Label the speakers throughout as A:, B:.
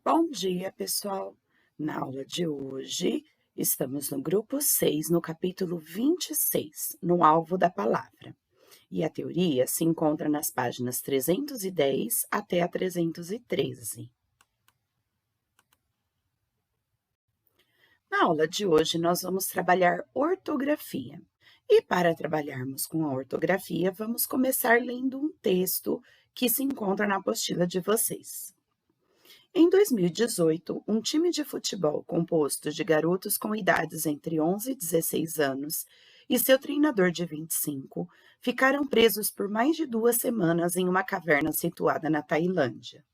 A: Bom dia, pessoal! Na aula de hoje, estamos no grupo 6, no capítulo 26, no alvo da palavra. E a teoria se encontra nas páginas 310 até a 313. Na aula de hoje, nós vamos trabalhar ortografia. E para trabalharmos com a ortografia, vamos começar lendo um texto que se encontra na apostila de vocês. Em 2018, um time de futebol composto de garotos com idades entre 11 e 16 anos e seu treinador de 25 ficaram presos por mais de 2 semanas em uma caverna situada na Tailândia.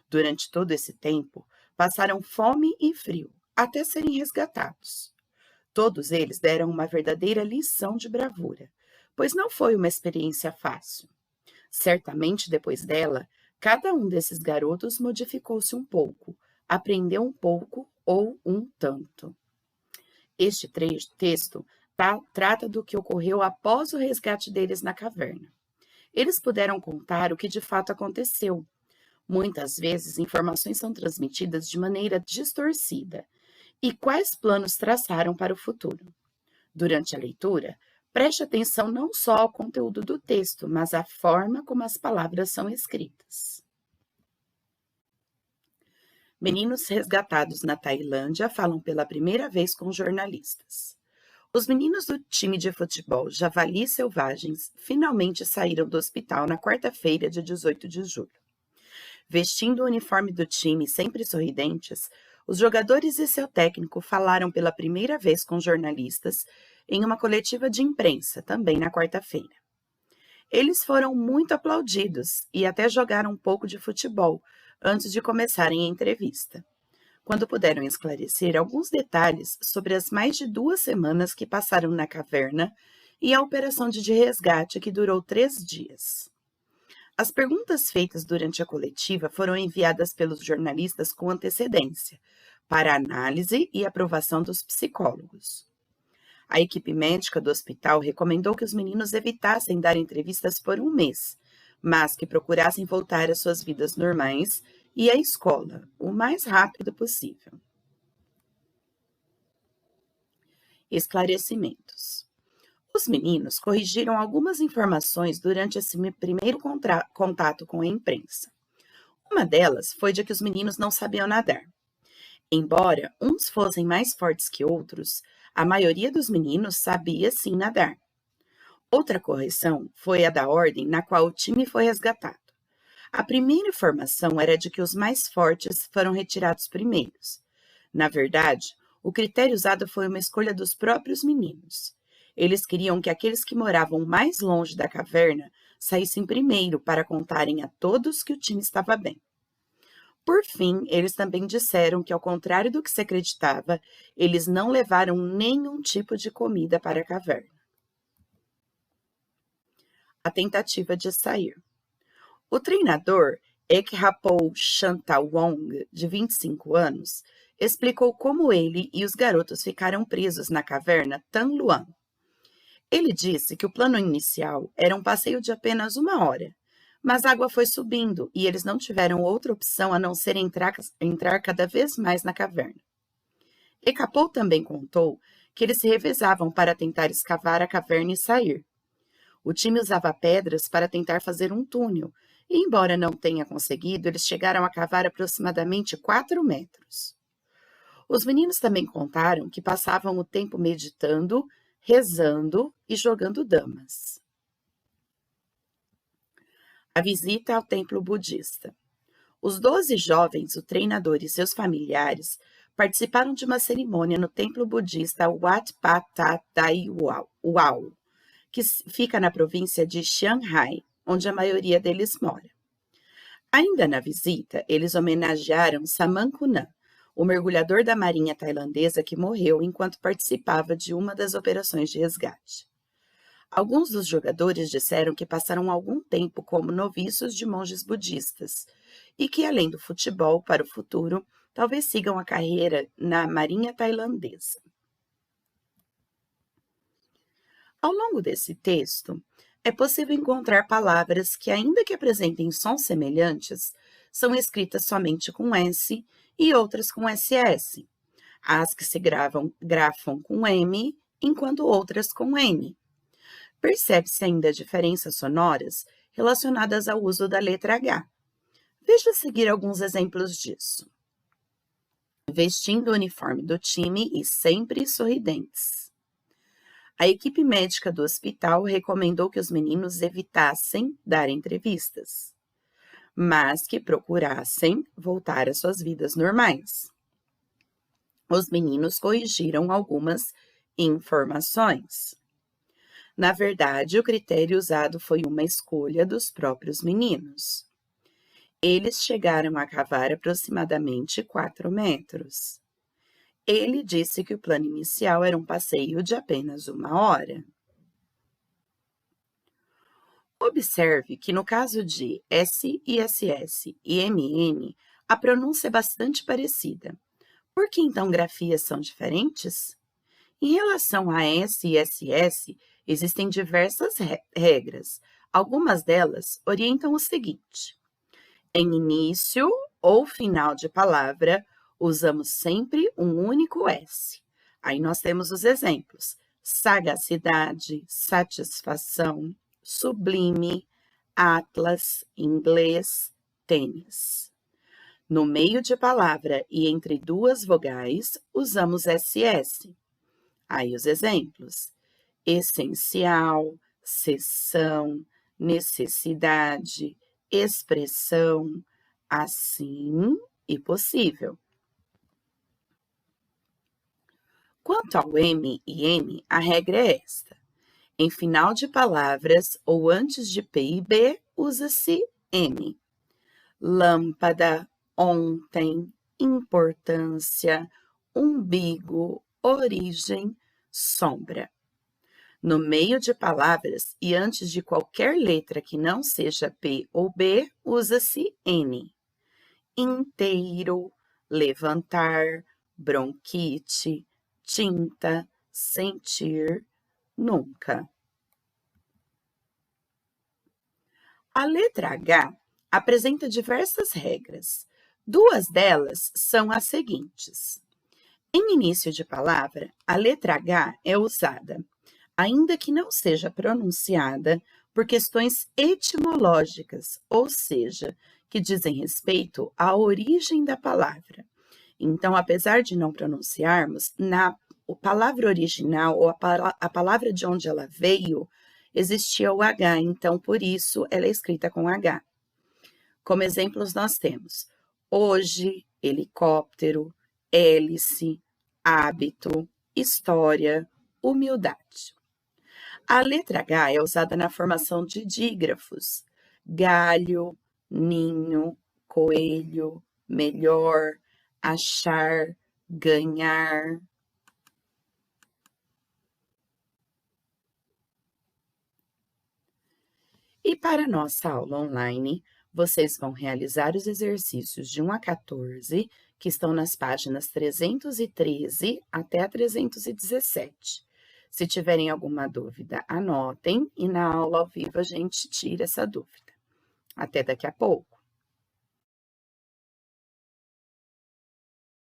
A: Durante todo esse tempo, passaram fome e frio, até serem resgatados. Todos eles deram uma verdadeira lição de bravura, pois não foi uma experiência fácil. Certamente depois dela, cada um desses garotos modificou-se um pouco, aprendeu um pouco ou um tanto. Este texto trata do que ocorreu após o resgate deles na caverna. Eles puderam contar o que de fato aconteceu. Muitas vezes, informações são transmitidas de maneira distorcida. E quais planos traçaram para o futuro? Durante a leitura, preste atenção não só ao conteúdo do texto, mas à forma como as palavras são escritas. Meninos resgatados na Tailândia falam pela primeira vez com jornalistas. Os meninos do time de futebol Javalis Selvagens finalmente saíram do hospital na quarta-feira de 18 de julho. Vestindo o uniforme do time sempre sorridentes, os jogadores e seu técnico falaram pela primeira vez com jornalistas em uma coletiva de imprensa, também na quarta-feira. Eles foram muito aplaudidos e até jogaram um pouco de futebol antes de começarem a entrevista, quando puderam esclarecer alguns detalhes sobre as mais de 2 semanas que passaram na caverna e a operação de resgate que durou 3 dias. As perguntas feitas durante a coletiva foram enviadas pelos jornalistas com antecedência, para análise e aprovação dos psicólogos. A equipe médica do hospital recomendou que os meninos evitassem dar entrevistas por 1 mês, mas que procurassem voltar às suas vidas normais e à escola o mais rápido possível. Esclarecimentos. Os meninos corrigiram algumas informações durante esse primeiro contato com a imprensa. Uma delas foi de que os meninos não sabiam nadar. Embora uns fossem mais fortes que outros, a maioria dos meninos sabia sim nadar. Outra correção foi a da ordem na qual o time foi resgatado. A primeira informação era de que os mais fortes foram retirados primeiros. Na verdade, o critério usado foi uma escolha dos próprios meninos. Eles queriam que aqueles que moravam mais longe da caverna saíssem primeiro para contarem a todos que o time estava bem. Por fim, eles também disseram que, ao contrário do que se acreditava, eles não levaram nenhum tipo de comida para a caverna. A tentativa de sair. O treinador, Ekrapol Chantawong, de 25 anos, explicou como ele e os garotos ficaram presos na caverna Tan Luang. Ele disse que o plano inicial era um passeio de apenas 1 hora, mas a água foi subindo e eles não tiveram outra opção a não ser entrar cada vez mais na caverna. Ekapol também contou que eles se revezavam para tentar escavar a caverna e sair. O time usava pedras para tentar fazer um túnel, e embora não tenha conseguido, eles chegaram a cavar aproximadamente 4 metros. Os meninos também contaram que passavam o tempo meditando, rezando e jogando damas. A visita ao templo budista. Os 12 jovens, o treinador e seus familiares participaram de uma cerimônia no templo budista Wat Pah That Dai Wao, que fica na província de Shanghai, onde a maioria deles mora. Ainda na visita, eles homenagearam Saman Kunan, o mergulhador da marinha tailandesa que morreu enquanto participava de uma das operações de resgate. Alguns dos jogadores disseram que passaram algum tempo como noviços de monges budistas e que, além do futebol para o futuro, talvez sigam a carreira na marinha tailandesa. Ao longo desse texto, é possível encontrar palavras que, ainda que apresentem sons semelhantes, são escritas somente com S e outras com SS. As que se grafam com M, enquanto outras com N. Percebe-se ainda diferenças sonoras relacionadas ao uso da letra H. Veja a seguir alguns exemplos disso. Vestindo o uniforme do time e sempre sorridentes. A equipe médica do hospital recomendou que os meninos evitassem dar entrevistas, mas que procurassem voltar às suas vidas normais. Os meninos corrigiram algumas informações. Na verdade, o critério usado foi uma escolha dos próprios meninos. Eles chegaram a cavar aproximadamente 4 metros. Ele disse que o plano inicial era um passeio de apenas 1 hora. Observe que no caso de SISS e MN, a pronúncia é bastante parecida. Por que então grafias são diferentes? Em relação a SISS, existem diversas regras. Algumas delas orientam o seguinte: em início ou final de palavra, usamos sempre um único S. Aí nós temos os exemplos: sagacidade, satisfação, sublime, atlas, inglês, tênis. No meio de palavra e entre duas vogais, usamos SS. Aí os exemplos: essencial, seção, necessidade, expressão, assim e possível. Quanto ao M e N, a regra é esta: em final de palavras ou antes de P e B, usa-se M. Lâmpada, ontem, importância, umbigo, origem, sombra. No meio de palavras e antes de qualquer letra que não seja P ou B, usa-se N. Inteiro, levantar, bronquite, tinta, sentir, nunca. A letra H apresenta diversas regras. 2 delas são as seguintes. Em início de palavra, a letra H é usada, ainda que não seja pronunciada, por questões etimológicas, ou seja, que dizem respeito à origem da palavra. Então, apesar de não pronunciarmos, na palavra original, ou a palavra de onde ela veio, existia o H, então, por isso, ela é escrita com H. Como exemplos, nós temos hoje, helicóptero, hélice, hábito, história, humildade. A letra H é usada na formação de dígrafos: galho, ninho, coelho, melhor, achar, ganhar. E para nossa aula online, vocês vão realizar os exercícios de 1 a 14, que estão nas páginas 313 até a 317. Se tiverem alguma dúvida, anotem e na aula ao vivo a gente tira essa dúvida. Até daqui a pouco.